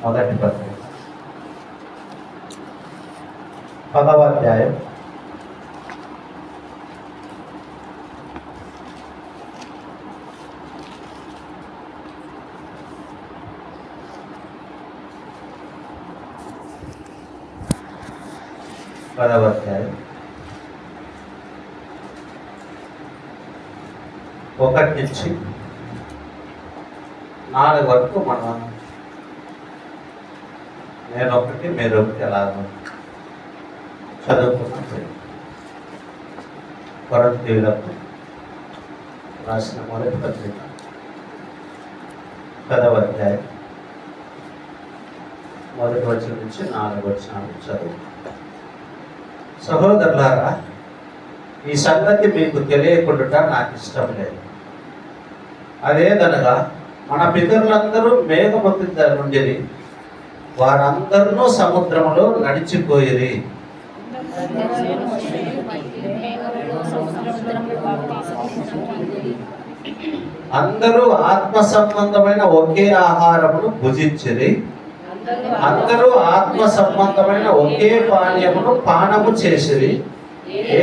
మొదటి పత్రిక 10వ అధ్యాయం 10వ అధ్యాయం 1 నుంచి 4 వరకు మనం నేను ఒకటి మీరు ఒకటి ఎలాగో చదువుకున్నప్పుడు కొరింథీయులకు రాసిన మొదటి పత్రిక 10వ అధ్యాయం 1 వచనం నుంచి 4 వచనాలు చదువు. సహోదరులారా, ఈ సంగతి మీకు తెలియకుండా నాకు ఇష్టం లేదు. అదేదనగా మన పితరులందరూ మేఘము కింద నుండిరి, వారందరూ సముద్రములో నడిచిపోయిరి. అందరూ ఆత్మ సంబంధమైన ఒకే ఆహారమును భుజించిరి. అందరూ ఆత్మ సంబంధమైన ఒకే పానీయమును పానము చేసిరి.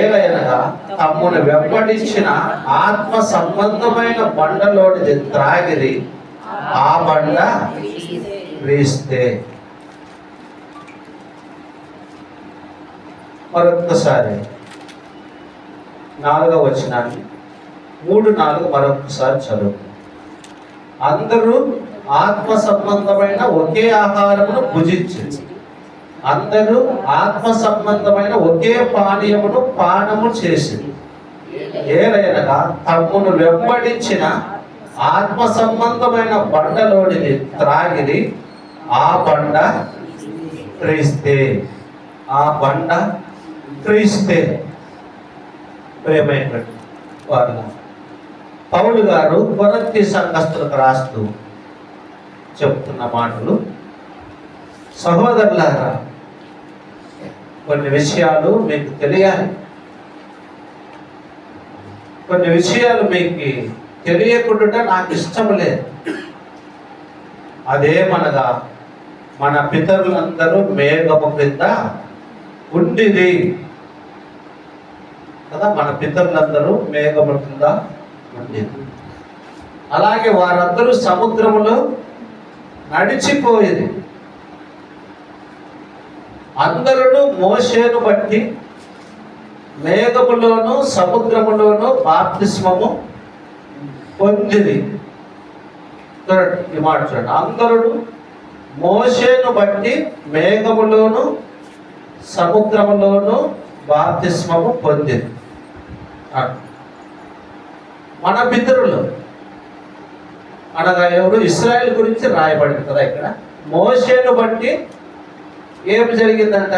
ఏలైనగా తమ్మును వెంబడించిన ఆత్మ సంబంధమైన బండలోనిది త్రాగిరి. ఆ బండ క్రీస్తే. మరొక్కసారి 4వ వచనాన్ని 3-4 మరొకసారి చదువు. అందరూ ఆత్మ సంబంధమైన ఒకే ఆహారమును భుజించి, అందరూ ఆత్మ సంబంధమైన ఒకే పానీయమును పానము చేసి, ఏలైనగా తమ్మును వెంబడించిన ఆత్మ సంబంధమైన బండలోనిది త్రాగిరి. ఆ బండ క్రీస్తే. ఆ బండ క్రీస్తే. ప్రియమైనటువంటి వారు, పౌలు గారు కొరింథీ సంఘస్థులకు రాస్తూ చెప్తున్న మాటలు, సహోదరులారా, కొన్ని విషయాలు మీకు తెలియాలి. కొన్ని విషయాలు మీకు తెలియకుండా నాకు ఇష్టం లేదు. అదేమనగా మన పితరులందరూ మేఘము క్రింద ఉండిరి కదా. మన పితరులందరూ మేఘము కింద ఉండిరి. అలాగే వారందరూ సముద్రములో నడిచిపోయింది. అందరూ మోషేను బట్టి మేఘములోను సముద్రములోను బాప్తిస్మము పొందిరి. ఈ మాట చూడండి. అందరూ మోషేను బట్టి మేఘములోను సముద్రములోను బాప్తిస్మము పొందిరి. మన పితరులు అనగా ఎవరు? ఇశ్రాయేలు గురించి రాయబడింది కదా. ఇక్కడ మోషేను బట్టి ఏమి జరిగిందంట?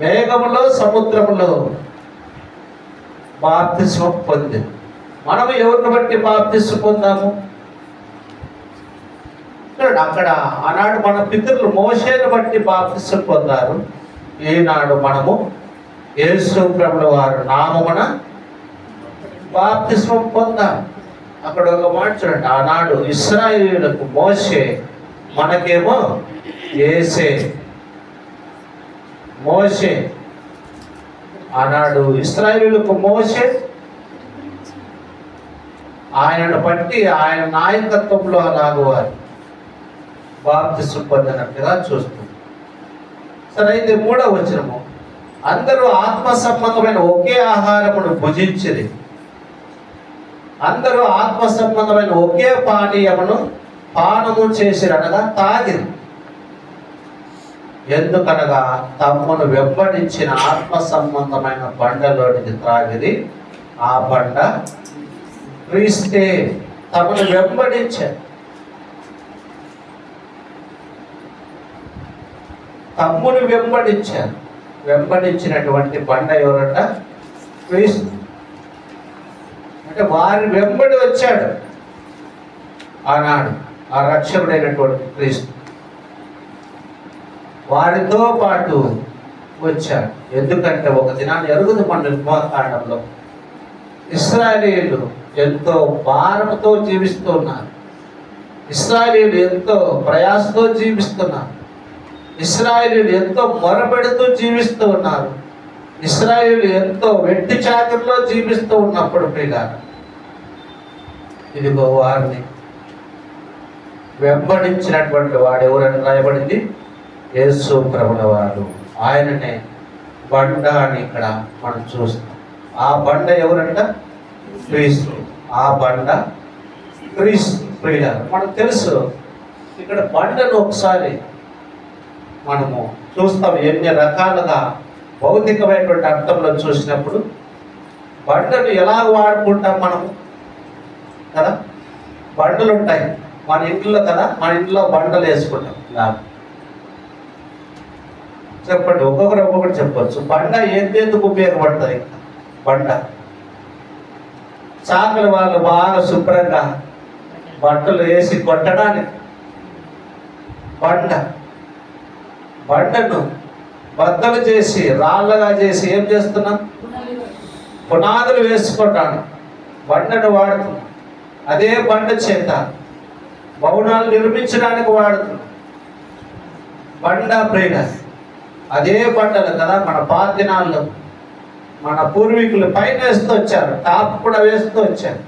మేఘములో సముద్రములో బాప్తిస్మం పొందింది. మనము ఎవరిని బట్టి బాప్తిస్మం పొందాము? అక్కడ ఆనాడు మన పితరులు మోషేను బట్టి బాప్తిస్మం పొందారు. ఈనాడు మనము యేసు ప్రభుల వారు నామమున బాప్తిస్మం పొందాము. అక్కడ ఒక మాట చూడండి. ఆనాడు ఇశ్రాయేలులకు మోషే, మనకేమో యేసే. మోషే ఆనాడు ఇశ్రాయేలులకు మోషే, ఆయనను బట్టి ఆయన నాయకత్వంలో అలాగవారు బాప్తిస్మం పొందినట్టుగా చూస్తుంది. సరే, అయితే 3వ వచనము, అందరూ ఆత్మ సంబంధమైన ఒకే ఆహారమును భుజించిరి. అందరూ ఆత్మ సంబంధమైన ఒకే పానీయమును పానము చేసిరి, అనగా తాగిరి. ఎందుకనగా తమ్మును వెంబడించిన ఆత్మ సంబంధమైన బండలోనికి త్రాగిరి. ఆ బండ క్రీస్తే. తమను వెంబడించారు. తమ్మును వెంబడించారు. వెంబడించినటువంటి బండ ఎవరంట? క్రీస్తు. అంటే వారి వెంబడి వచ్చాడు ఆనాడు ఆ రక్షకుడైనటువంటి క్రీస్తు. వారితో పాటు వచ్చాడు. ఎందుకంటే ఒక దినాన్ని ఎరుగుదు మన నిర్మాకాండంలో ఇశ్రాయేలీయులు ఎంతో భారంతో జీవిస్తూ ఉన్నారు. ఇశ్రాయేలీయులు ఎంతో ప్రయాసతో జీవిస్తున్నారు. ఇశ్రాయేలీయులు ఎంతో మొరపెడుతూ జీవిస్తూ ఉన్నారు. ఇశ్రాయేలీయులు ఎంతో వెట్టి చాకరిలో జీవిస్తూ ఉన్నప్పుడు ప్రియులారా, ఇదిగో వారిని వెంబడించినటువంటి వాడు ఎవరని రాయబడింది? యేసు ప్రభుల వారు. ఆయననే బండ అని ఇక్కడ మనం చూస్తాం. ఆ బండ ఎవరంట? క్రీస్తు. ఆ బండ క్రీస్తు. ప్రియులారా, మనకు తెలుసు. ఇక్కడ బండను ఒకసారి మనము చూస్తాం. ఎన్ని రకాలుగా భౌతికమైనటువంటి అర్థంలో చూసినప్పుడు బండను ఎలా వాడుకుంటాం మనము కదా. బండలు ఉంటాయి మన ఇంట్లో కదా. మన ఇంట్లో బండలు వేసుకుంటాం. చెప్పండి, ఒక్కొక్కటి చెప్పవచ్చు. బండ ఎందుకు ఉపయోగపడుతుంది? బండ చాకలి వాళ్ళు బాగా శుభ్రంగా బట్టలు వేసి కొట్టడానికి బండను బద్దలు చేసి రాళ్ళగా చేసి ఏం చేస్తున్నాం? పునాదులు వేసుకుంటాను. బండను వాడుతున్నాం. అదే బండ చేత భవనాలు నిర్మించడానికి వాడుతున్నాం. బండ ప్రేరణ అదే బండలు కదా. మన పాదినాల్లో మన పూర్వీకులు పైన వేస్తూ వచ్చారు, టాప్ కూడా వేస్తూ వచ్చారు.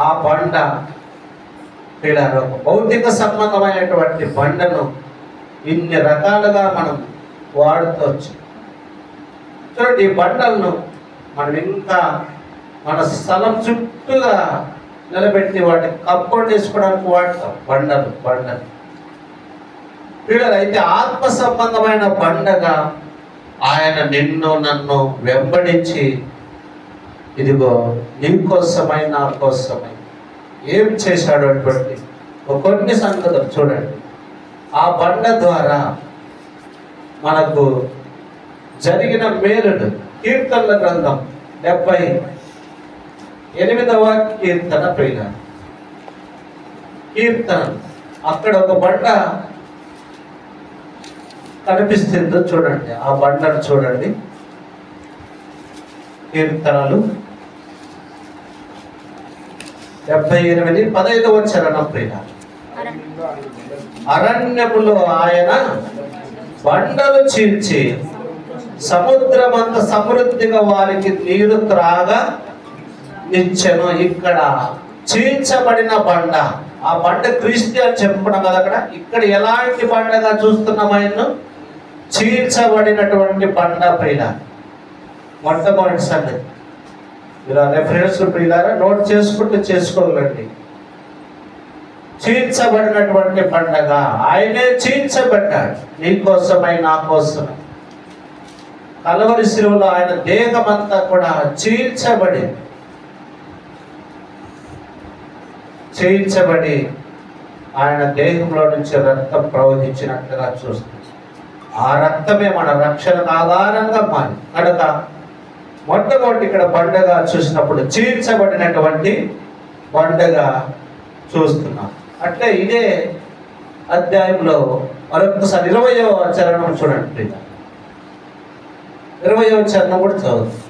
ఆ బండ ప్రియులారా, భౌతిక సంబంధమైనటువంటి బండను ఇన్ని రకాలుగా మనం వాడుతూ వచ్చాం. చూడండి, ఈ బండలను మనం ఇంకా మన స్థలం చుట్టూగా నిలబెట్టి వాటిని కంపౌండ్ చేసుకోవడానికి వాడతాం. బండలు ప్రియులారా, అయితే ఆత్మ సంబంధమైన బండగా ఆయన నిన్ను నన్ను వెంబడించి ఇదిగో నీ కోసమై నా కోసమై ఏం చేశాడు అటువంటి కొన్ని సంగతులు చూడండి. ఆ బండ ద్వారా మనకు జరిగిన మేలుడు. కీర్తనల గ్రంథం 78వ కీర్తన ప్రియులారా, కీర్తన అక్కడ ఒక బండ కనిపిస్తుందో చూడండి. ఆ బండను చూడండి. కీర్తనలు 78:15 చరణం ప్రియులారా, అరణ్యములో ఆయన బండలు చీల్చి సముద్రమంత సమృద్ధిగా వారికి నీరు త్రాగా నిచ్చెను. ఇక్కడ చీల్చబడిన బండ, ఆ బండ క్రీస్తు అని చెప్పుకున్నాం కదా. అక్కడ ఇక్కడ ఎలాంటి బండగా చూస్తున్నాం? ఆయన్ను చీల్చబడినటువంటి బండ ప్రియులారా. మొట్టమొదటి సంగతి ఇలా రెఫరెన్స్ ప్రియులారా నోట్ చేసుకుంటూ చేసుకోవాలండి. చీల్చబడినటువంటి బండగా ఆయనే చీల్చబడ్డాడు నీ కోసమై నా కోసమై. కలవరి శిలువలో ఆయన దేహమంతా కూడా చీల్చబడి ఆయన దేహంలో నుంచి రక్తం ప్రవహించినట్లుగా చూస్తుంది. ఆ రక్తమే మన రక్షణకు ఆధారంగా మారి కనుక మొట్టమొదటి ఇక్కడ బండగా చూసినప్పుడు చీల్చబడినటువంటి బండగా చూస్తున్నాం. అంటే ఇదే అధ్యాయంలో మరొకసారి 20వ చరణం చూడండి. 20వ చరణం కూడా చదువుతుంది.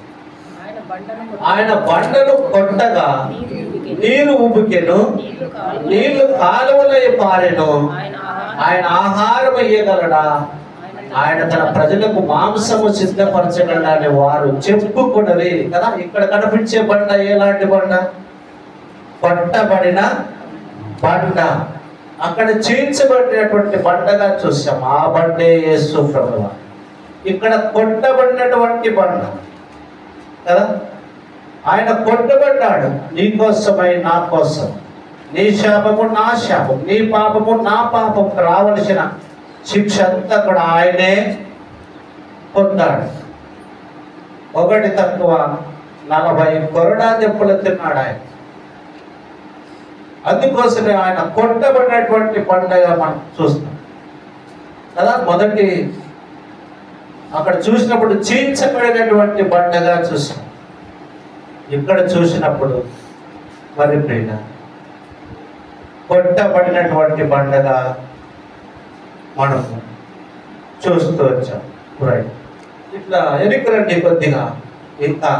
ఆయన బండను కొట్టగా నీరు ఉబికెను, నీళ్లు కాలువలై పారెను. ఆయన ఆహారం ఇయ్యగలడా? ఆయన తన ప్రజలకు మాంసము సిద్ధపరచగలడా అని వారు చెప్పుకున్నది కదా. ఇక్కడ కనిపించే బండ ఎలాంటి బండ? కొట్టబడిన బండ. అక్కడ చీల్చబడినటువంటి బండగా చూసాం. ఆ బండే యేసు ప్రభువు. ఇక్కడ కొట్టబడినటువంటి బండ కదా. ఆయన కొట్టబడ్డాడు నీ కోసమై నా కోసం. నీ శాపము నా శాపం, నీ పాపము నా పాపం, రావలసిన శిక్ష అంతా కూడా ఆయనే పొందాడు. 1 తక్కువ 40 కొరడా దెబ్బలు తిన్నాడు ఆయన. అందుకోసమే ఆయన కొట్టబడినటువంటి బండగా మనం చూస్తాం కదా. మొదటి అక్కడ చూసినప్పుడు చీల్చబడినటువంటి బండగా చూసాం. ఇక్కడ చూసినప్పుడు మరి ప్రియుల కొట్టబడినటువంటి బండగా మనము చూస్తూ వచ్చాం. ఇట్లా ఎన్నికలండి కొద్దిగా ఇంకా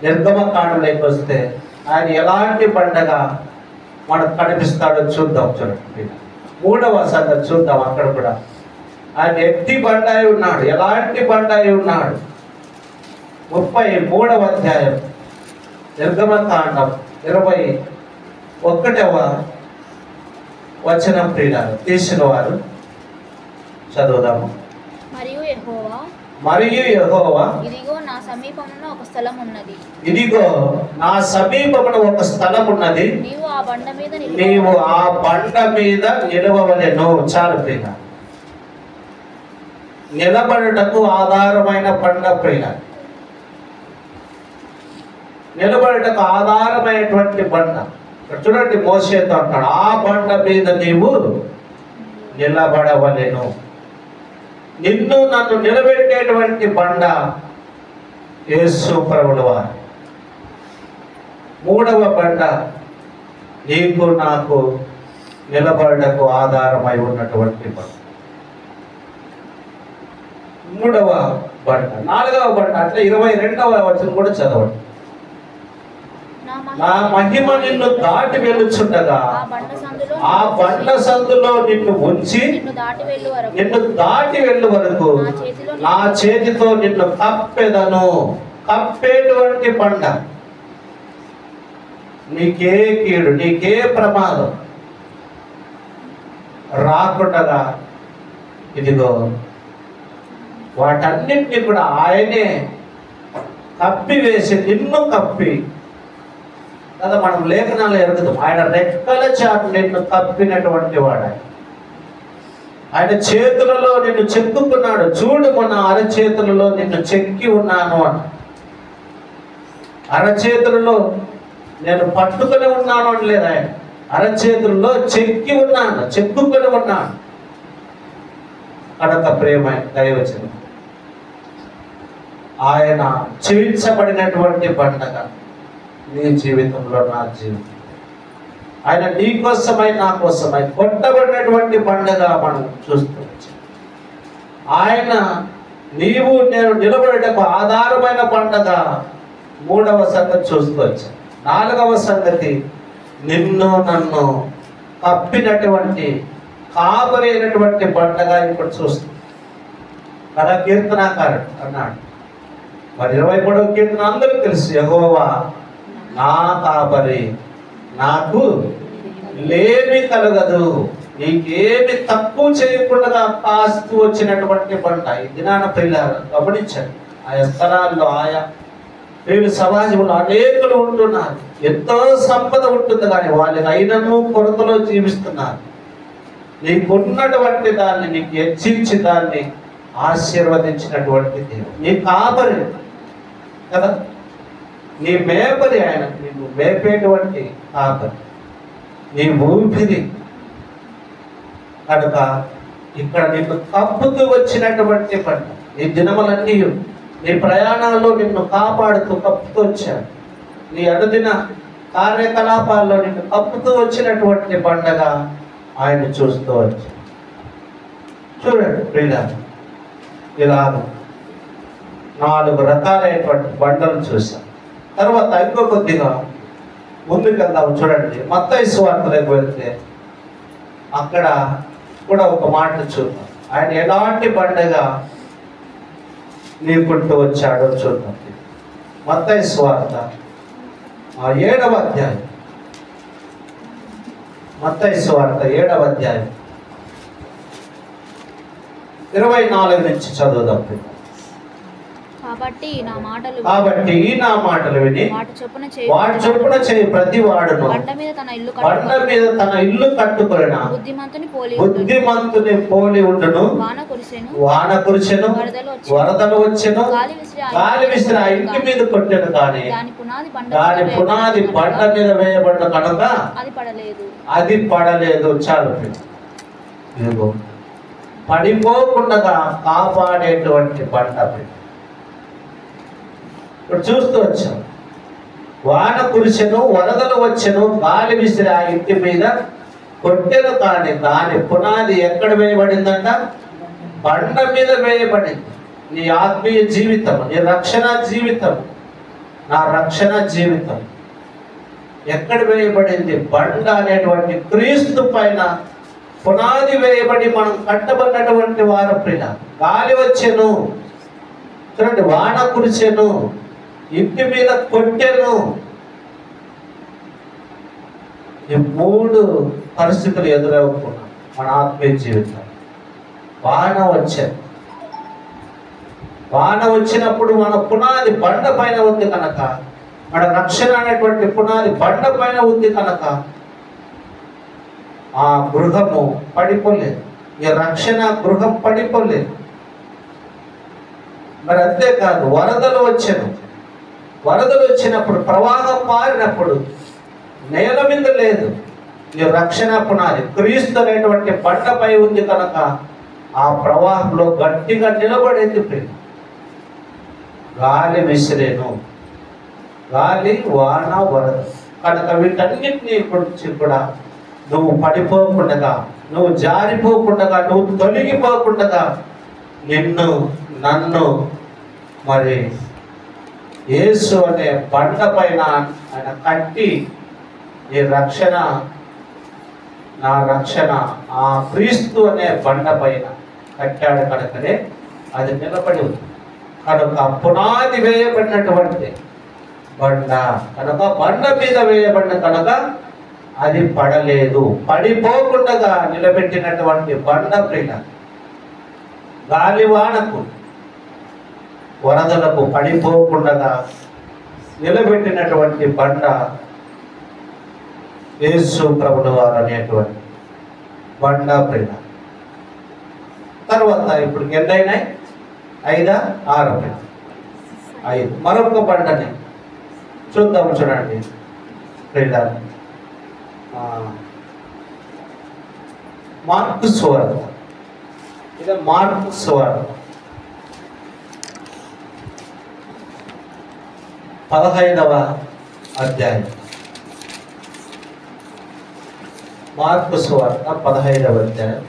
నిర్గమకాండలోకి వస్తే ఆయన ఎలాంటి బండగా మనకు కనిపిస్తాడో చూద్దాం. చూడండి, మూడవ సంగతి చూద్దాం. అక్కడ కూడా ఆయన ఎట్టి బండాయి ఉన్నాడు. ఎలాంటి బండాయి ఉన్నాడు? 33వ అధ్యాయం నిర్గమకాండం 21వ వచనం ప్రియులారు తీసిన వారు చదువుదాము. మరియు యెహోవా ఇదిగో నా సమీపమున ఒక స్థలం ఉన్నది. ఇదిగో నా సమీపమున ఒక స్థలం ఉన్నది. నీవు ఆ బండ మీద నిలవవలెను. చాలు ప్రియులారు, నిలబడుటకు ఆధారమైన బండ ప్రియులారు, నిలబడుటకు ఆధారమైనటువంటి బండ. చూడండి, మోషేతో అంటాడు, ఆ బండ మీద నీవు నిలబడవలెను. నిన్ను నన్ను నిలబెట్టేటువంటి బండ యేసు ప్రభుల వారు. మూడవ బండ నీకు నాకు నిలబడకు ఆధారమై ఉన్నటువంటి బండ. మూడవ బండ. నాలుగవ బండ అట్లా 22వ వచనం కూడా చదవండి. నా మహిమ నిన్ను దాటి వెళ్ళుచుండగా ఆ బండ సందులో నిన్ను ఉంచి నిన్ను దాటి వెళ్ళు వరకు నా చేతితో నిన్ను కప్పెదను. కప్పేటువంటి బండ. నీకే కీడు, నీకే ప్రమాదం రాకుండా ఇదిగో వాటన్నింటినీ కూడా ఆయనే కప్పివేసి నిన్ను కప్పి కదా మనం లేఖనాలు ఎరుగుతాం. ఆయన రెక్కల చాటు నిన్ను కప్పినటువంటి వాడు. ఆయన చేతులలో నిన్ను చెక్కుకున్నాడు. చూడు, మన అరచేతులలో నిన్ను చెక్కి ఉన్నాను అని. అరచేతులలో నేను పట్టుకొని ఉన్నాను అని లేదు, ఆయన అరచేతుల్లో చెక్కి ఉన్నాను, చెక్కుకొని ఉన్నాను. కనుక ప్రేమ దైవచనం ఆయన చేయించబడినటువంటి బండగా నీ జీవితంలో, నా జీవితం ఆయన నీ కోసమై నా కోసమై కొట్టబడినటువంటి బండగా మనం చూసుకోవచ్చు. ఆయన నీవు నేను నిలబడటకు ఆధారమైన బండగా మూడవ సంగతి చూసుకోవచ్చు. నాలుగవ సంగతి నిన్ను నన్ను కప్పినటువంటి కాపరైనటువంటి బండగా ఇప్పుడు చూస్తుంది కదా కీర్తనాకారుడు అన్నాడు. మరి 23వ కీర్తన అందరికీ తెలుసు, యెహోవా నా కాపరి, నాకు లేమి కలగదు. నీకేమి తక్కువ చేయకుండా కాస్తూ వచ్చినటువంటి బండ. ఈ దినాన పిల్లలు గమనించండి, ఆయా స్థలాల్లో ఆయా వీళ్ళు సమాజంలో అనేకులు ఉంటున్నారు. ఎంతో సంపద ఉంటుంది, కానీ వాళ్ళకి అయినను కొరతలో జీవిస్తున్నారు. నీకున్నటువంటి దాన్ని నీకు హెచ్చించి దాన్ని ఆశీర్వదించినటువంటి దేవుడు నీ కాపరి కదా, నీ మేపరి. ఆయన నీకు మేపేటువంటి కాపరి, నీ ఊపిరి. కనుక ఇక్కడ నీకు కప్పుతూ వచ్చినటువంటి పంట. నీ దినములన్నీ నీ ప్రయాణాల్లో నిన్ను కాపాడుతూ కప్పుతూ వచ్చాడు. నీ అనుదిన కార్యకలాపాల్లో నిన్ను కప్పుతూ వచ్చినటువంటి పండగ ఆయన చూస్తూ వచ్చాడు. చూడండి ప్రియులారా, ఇలా 4 రకాలైనటువంటి బండలు చూసాం. తర్వాత ఇంకో కొద్దిగా ముందుకెళ్దాం. చూడండి, మత్తయి సువార్తలోకి వెళ్తే అక్కడ కూడా ఒక మాట చూద్దాం. ఆయన ఎలాంటి బండగా నీకుంటూ వచ్చాడో చూద్దాం. మత్తయి సువార్త 7వ అధ్యాయం. మత్తయి సువార్త 7వ అధ్యాయం 24 నుంచి చదువుదాం. కాబట్టి నా మాటలు విని వాటి చొప్పున చేయి ప్రతి వాడును బండ మీద తన ఇల్లు కట్టుకొనిన బుద్ధిమంతుని పోలి ఉండును. వాన కురిసెను, వరదలు వచ్చెను, గాలి విసిరి ఆ ఇంటి మీద కొట్టెను, కానీ దాని పునాది బండ మీద వేయబడ్డ కనుక అది పడలేదు. చాలు, ఇదిగో పడిపోకుండా కాపాడేటువంటి బండ. ఇప్పుడు చూస్తూ వచ్చాం, వాన కురిసెను, వరదలు వచ్చెను, గాలి విసిరి ఆ ఇంటి మీద కొట్టెను, కానీ దాని పునాది ఎక్కడ వేయబడిందంట? బండ మీద వేయబడింది. నీ ఆత్మీయ జీవితం, నీ రక్షణ జీవితం, నా రక్షణ జీవితం ఎక్కడ వేయబడింది? బండ అనేటువంటి క్రీస్తు పైన పునాది వేయబడి మనం కట్టబడినటువంటి వారు ప్రియ. గాలి వచ్చెను, చూడండి, వాన కురిసెను, ఇంటి మీద కొట్టెను. ఈ 3 పరిస్థితులు ఎదురవుతున్నాం మన ఆత్మీయ జీవితం. వాన వచ్చాను, వాన వచ్చినప్పుడు మన పునాది బండ పైన ఉంది కనుక, మన రక్షణ అనేటువంటి పునాది బండ పైన ఉంది కనుక ఆ గృహము పడిపోలేదు. ఈ రక్షణ గృహం పడిపోలేదు. మరి అంతేకాదు, వరదలు వచ్చాను, వరదలు వచ్చినప్పుడు, ప్రవాహం మారినప్పుడు నేల మీద లేదు. ఈ రక్షణ పునాది క్రీస్తు అనేటువంటి బండపై ఉంది కనుక ఆ ప్రవాహంలో గట్టిగా నిలబడేది ప్రేమ. గాలి విసిరేను, గాలి, వాన, వరద కనుక వీటన్నిటినీ గురించి కూడా నువ్వు పడిపోకుండా, నువ్వు జారిపోకుండా, నువ్వు తొలగిపోకుండా నిన్ను నన్ను మరి యేసు అనే బండ పైన ఆయన కట్టి, ఈ రక్షణ, నా రక్షణ ఆ క్రీస్తు అనే బండ పైన కట్టాడు కనుకనే అది నిలబడి ఉంది. కనుక పునాది వేయబడినటువంటి బండ కనుక, బండ మీద వేయబడిన కనుక అది పడలేదు. పడిపోకుండా నిలబెట్టినటువంటి బండ ప్రియ. గాలివానకు, వరదలకు పడిపోకుండా నిలబెట్టినటువంటి బండ యేసు ప్రభుల వారు అనేటువంటి బండ ప్రియ. తర్వాత ఇప్పుడు ఎన్నైనాయి? 5, 6 5. మరొక బండని చూద్దాం. చూడండి ప్రియ, మార్కు సువార్త. ఇది మార్కు సువార్త 15వ అధ్యాయం. మార్కు సువార్త 15వ అధ్యాయం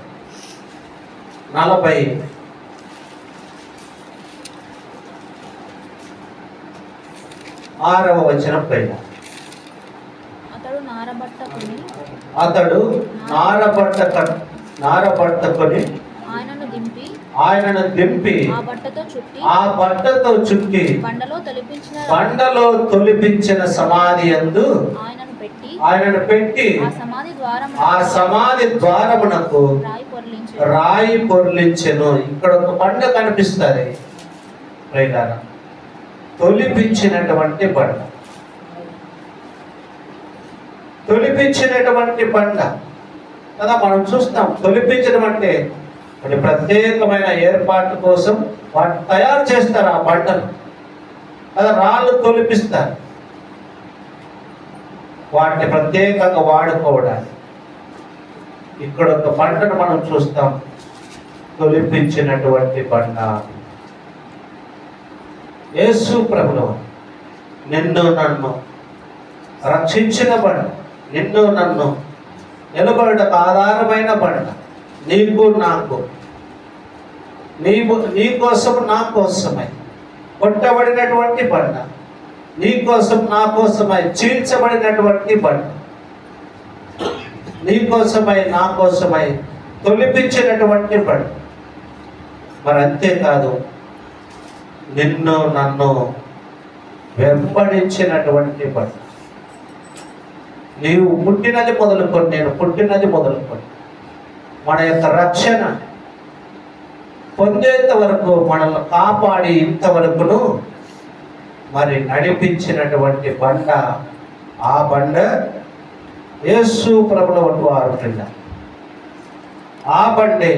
46వ వచనం పైన. అతడు నారబట్టకొని ఆయనను దింపి ఆ బట్టతో చుట్టి బండలో తొలిపించిన సమాధి యందు ఆయనను పెట్టి ఆ సమాధి ద్వారమునకు రాయి పొర్లించెను. ఇక్కడ ఒక బండ కనిపిస్తుంది ప్రియులారా, తొలిపించినటువంటి బండ. తొలిపించినటువంటి బండ కదా మనం చూస్తాం. తొలిపించడం అంటే ఒక ప్రత్యేకమైన ఏర్పాటు కోసం వాటిని తయారు చేస్తారు. ఆ బండను కదా రాళ్ళు తొలిపిస్తారు, వాటిని ప్రత్యేకంగా వాడుకోవడానికి. ఇక్కడ ఒక బండను మనం చూస్తాం, తొలిపించినటువంటి బండ. యేసు ప్రభువు నిన్ను నన్ను రక్షించిన బండ, నిన్ను నన్ను నిలబడకు ఆధారమైన బండ. నీకు నాకు, నీ కోసం నా కోసమై కొట్టబడినటువంటి బండ, నీ కోసం నా కోసమై చీల్చబడినటువంటి బండ, నీ కోసమై నా కోసమై తొలిపించినటువంటి బండ. మరి అంతేకాదు, నిన్ను నన్ను వెంబడించినటువంటి బండ. నీవు పుట్టినది మొదలుకొని, నేను పుట్టినది మొదలుకొని, మన యొక్క రక్షణ పొందేంత వరకు మనల్ని కాపాడి ఇంతవరకును మరి నడిపించినటువంటి బండ. ఆ బండ యేసు ప్రభుల వారు కింద. ఆ బండే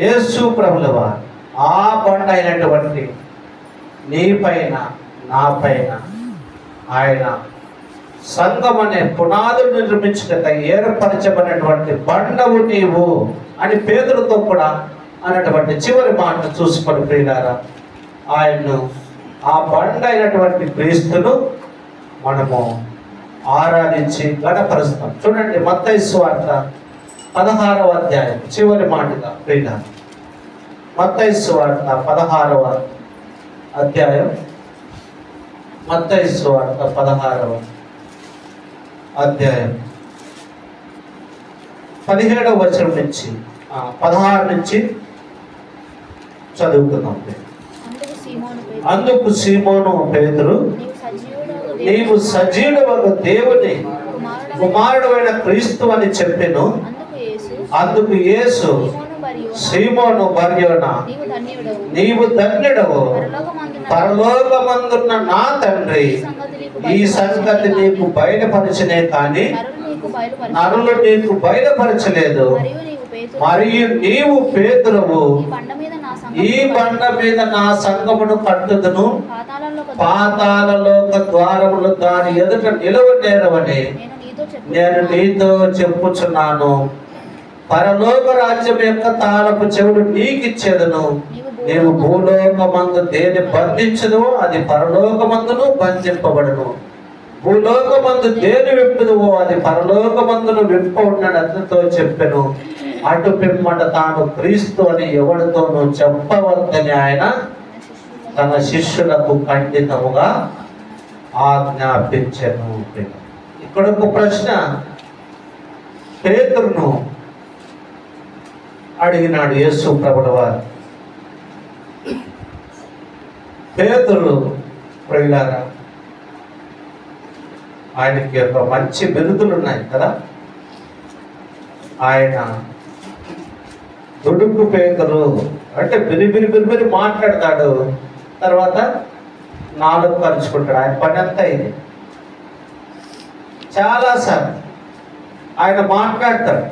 యేసు ప్రభుల వారు. ఆ బండ అయినటువంటి నీ పైన, నా పైన ఆయన సంఘం అనే పునాదులు నిర్మించక ఏర్పరచబడినటువంటి బండవు నీవు అని పేతురుతో కూడా అన్నటువంటి చివరి మాట చూసుకొని ప్రియులారా, ఆయన్ను, ఆ బండ అయినటువంటి క్రీస్తును మనము ఆరాధించి గణపరుస్తాం. చూడండి మత్తయి సువార్త 16వ అధ్యాయం చివరి మాటగా ప్రియులారా, మత్తయి సువార్త 16వ అధ్యాయం, మత్తయి సువార్త 16వ అధ్యాయం 17వ వచనం నుంచి 16 నుంచి చదువుకుందాం. అందుకు సీమోను పేతురు, నీవు సజీవుడవగు దేవుని కుమారుడైన క్రీస్తు అని చెప్పెను. అందుకు యేసు, సీమోను బర్యోనా, నీవు ధన్యుడవు, పరలోకమందున్న నా తండ్రి ఈ సంగతి నీకు బయలుపరచనే కానీ నరులు నీకు బయలుపరచలేదు. మరియు నీవు పేతురువు, ఈ బండ మీద నా సంఘమును కట్టుదును, పాతాళలోక ద్వారములు దాని ఎదుట నిలవనేరవని నేను నీతో చెప్పుచున్నాను. పరలోక రాజ్యం యొక్క తాళపు చెవులు నీకిచ్చేదను. నీవు భూలోకమందు దేని బంధించదు అది పరలోకమందును బంధింపబడును. భూలోకమందు దేని విప్పుదువో అది పరలోకమందును విప్పబడినని అతనితో చెప్పెను. అటు పిమ్మట తాను క్రీస్తు అని ఎవరితోనూ చెప్పవద్దని ఆయన తన శిష్యులకు ఖండితముగా ఆజ్ఞాపించెను. ఇక్కడ ఒక ప్రశ్న పేతురును అడిగినాడు యేసు ప్రభువు వారు. పేతురు ప్రియులారా, ఆయనకి ఒక మంచి బిరుదులు ఉన్నాయి కదా. ఆయన దుడుకు పేతురు అంటే బిరిబిరి మాట్లాడతాడు, తర్వాత నాలుగు ఖర్చుకుంటాడు. ఆయన పని అంతా ఇది. చాలాసార్లు ఆయన మాట్లాడతాడు,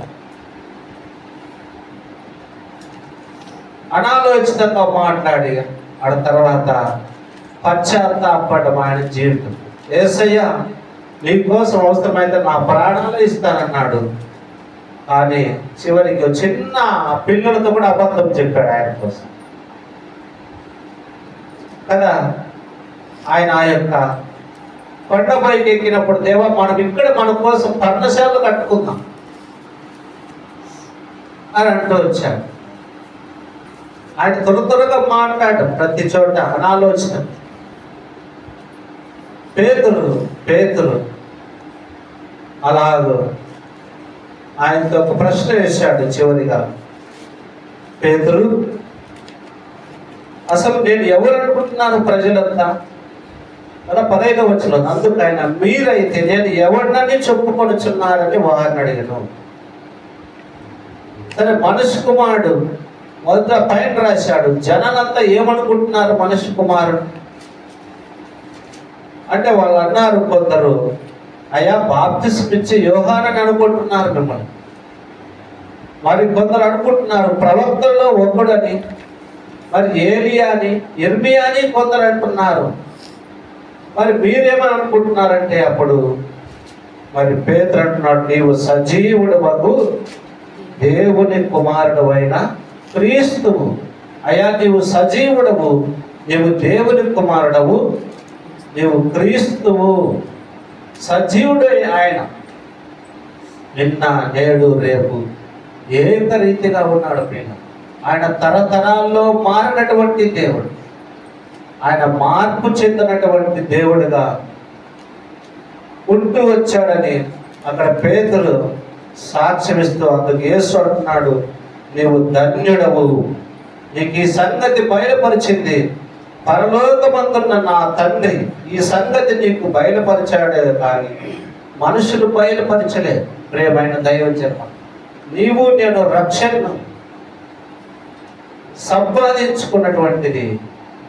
అనాలోచితంగా మాట్లాడి ఆ తర్వాత పశ్చాత్తాపడడం ఆయన జీవితం. యేసయ్య నీకోసం అవసరమైతే నా ప్రాణాలు ఇస్తానన్నాడు. కానీ చివరికి చిన్న పిల్లలతో కూడా అబద్ధం చెప్పాడు ఆయన కోసం కదా. ఆయన ఆ యొక్క కొండపైకి ఎక్కినప్పుడు, దేవా మనం ఇక్కడ మన కోసం పర్ణశాలలు కట్టుకుందాం అని అంటూ వచ్చాడు. ఆయన త్వరగా మాట్లాడటం ప్రతి చోట అనాలోచన. పేతురు అలాగూ ఆయనతో ఒక ప్రశ్న వేశాడు చివరిగా. పేతురు, అసలు నేను ఎవరు అనుకుంటున్నాను ప్రజలంతా అలా 15వ వచనం. అందుకు ఆయన, మీరైతే నేను ఎవరినని చెప్పుకొనుచున్నారని వారిని అడిగాను. సరే, మనుష్య కుమారుడు మొదట పైన రాశాడు, జనాలంతా ఏమనుకుంటున్నారు మనుష్య కుమారుడు అంటే. వాళ్ళు అన్నారు కొందరు, అయ్యా బాప్తిస్మం ఇచ్చే యోహానని అనుకుంటున్నారు మిమ్మల్ని. మరి కొందరు అనుకుంటున్నారు ప్రవక్తల్లో ఒకడని, మరి ఏలియా అని, ఇర్మియా అని కొందరు అంటున్నారు. మరి మీరేమని అనుకుంటున్నారంటే అప్పుడు మరి పేతురు అంటున్నాడు, నీవు సజీవుడు వగు దేవుని కుమారుడు అయిన క్రీస్తువు. అయ్యా నీవు సజీవుడవు, నీవు దేవుని కుమారుడవు, నీవు క్రీస్తువు. సజీవుడు ఆయన నిన్న నేడు రేపు ఏకరీతిగా ఉన్నాడు. ఆయన తరతరాల్లో మారినటువంటి దేవుడు, ఆయన మార్పు చెందినటువంటి దేవుడుగా ఉంటూ వచ్చాడని అక్కడ పేతురు సాక్ష్యమిస్తూ, అందుకు యేసు అంటున్నాడు, నీవు ధన్యుడవు, నీకు ఈ సంగతి బయలుపరిచింది పరలోకమందున్న నా తండ్రి. ఈ సంగతి నీకు బయలుపరిచాడే కానీ మనుషులు బయలుపరచలేదు. ప్రియమైన దైవజన్మ, నీవు నేను రక్షణను సంపాదించుకున్నటువంటిది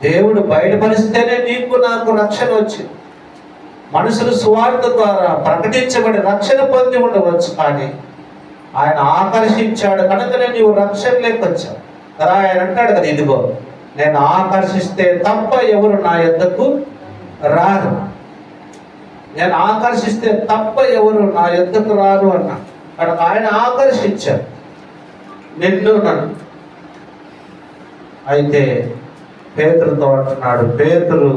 దేవుడు బయలుపరిస్తేనే నీకు నాకు రక్షణ వచ్చింది. మనుషులు సువార్త ద్వారా ప్రకటించబడి రక్షణ పొంది ఉండవచ్చు, కానీ ఆయన ఆకర్షించాడు కనుకనే నీవు రక్షణ లేకొచ్చావు కదా. ఆయన అంటాడు కదా, ఇదిగో నేను ఆకర్షిస్తే తప్ప ఎవరు నా యొద్దకు రారు, నేను ఆకర్షిస్తే తప్ప ఎవరు నా యొద్దకు రారు అన్నా. కనుక ఆయన ఆకర్షించాడు నిన్ను నన్ను. అయితే పేతురుతో అంటున్నాడు, పేతురు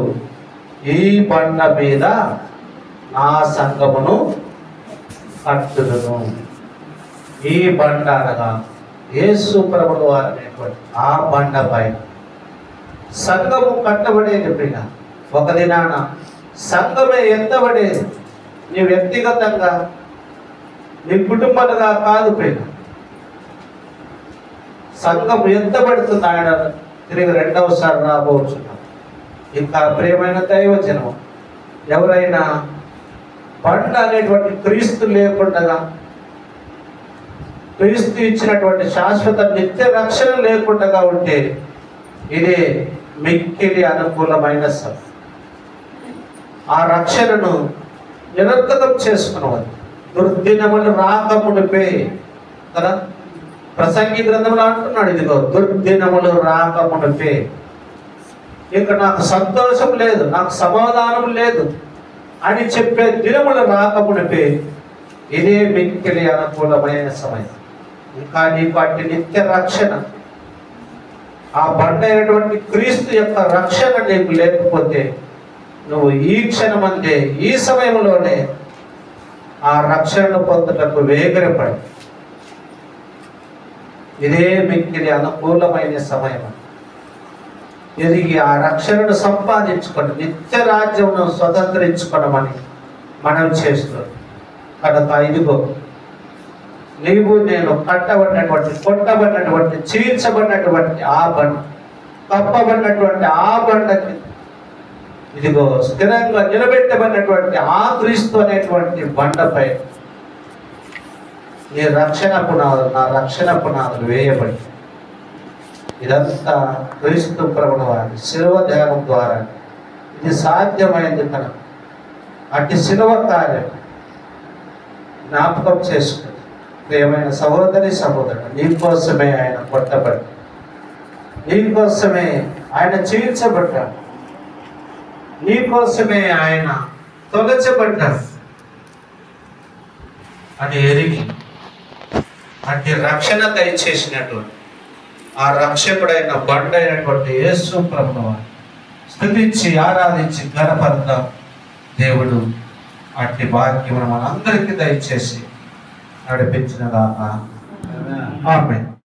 ఈ బండ మీద నా సంఘమును కట్టుదును. ఈ బండ అనగా యేసు ప్రభువు వారు అనేటువంటి ఆ బండపై సంఘము కట్టబడేది. ఒక దినాన సంఘమే ఎత్తబడేది. నీ వ్యక్తిగతంగా, నీ కుటుంబాలుగా కాదు ప్రియ. సంఘం ఎత్తబడుతుంది, ఆయన తిరిగి రెండవసారి రాబోతున్నాం. ఇంకా ప్రియమైన దైవజనం, ఎవరైనా బండ అనేటువంటి క్రీస్తు లేకుండా, క్రీస్తు ఇచ్చినటువంటి శాశ్వత నిత్య రక్షణ లేకుండా ఉంటే ఇదే మిక్కిలి అనుకూలమైన సమయం. ఆ రక్షణను నిరర్థకం చేసుకున్నవారు దుర్దినములు రాకమునిపే కదా. ప్రసంగి గ్రంథంలో అంటున్నాడు, ఇదిగో దుర్దినములు రాకమునిపే. ఇక నాకు సంతోషం లేదు, నాకు సమాధానం లేదు అని చెప్పే దినములు రాకమునిపే ఇదే మిక్కిలి అనుకూలమైన సమయం. ఇంకా నీకు అట్టి నిత్య రక్షణ, ఆ బండ అయినటువంటి క్రీస్తు యొక్క రక్షణ నీకు లేకపోతే నువ్వు ఈ క్షణమందే, ఈ సమయంలోనే ఆ రక్షణను పొందుటకు వేగిరపడి, ఇదే మిక్కిలి అనుకూలమైన సమయం. ఎదిగి ఆ రక్షణను సంపాదించుకొని నిత్య రాజ్యమును స్వతంత్రించుకోవడమని మనం చేస్తున్నాం. కనుక ఇదిగో నీవు నేను కట్టబడినటువంటి, కొట్టబడినటువంటి, చీల్చబడినటువంటి ఆ బండ, కప్పబడినటువంటి ఆ బండకి ఇదిగో స్థిరంగా నిలబెట్టబడినటువంటి ఆ క్రీస్తు అనేటువంటి బండపై నీ రక్షణ పునాదులు, నా రక్షణ పునాదులు వేయబడి, ఇదంతా క్రీస్తు ప్రభువు వారి శిలువ ధ్యానం ద్వారా ఇది సాధ్యమైంది. కనుక అట్టి శిలువ కార్యం జ్ఞాపకం చేసుకుని, ప్రియమైన సహోదరి సహోదరుడు, నీకోసమే ఆయన కొట్టబడి, నీకోసమే ఆయన చీల్చబడ్డాడు, నీకోసమే ఆయన తొలచబడ్డాడు అని ఎరిగి అట్టి రక్షణ దయచేసినటువంటి ఆ రక్షకుడైన బండ అయినటువంటి యేసు ప్రభువును స్తుతించి ఆరాధించి ఘనపడతాం. దేవుడు అట్టి భాగ్యమును మనందరికీ దయచేసి నడిపించిన దాకా ఆమేన్.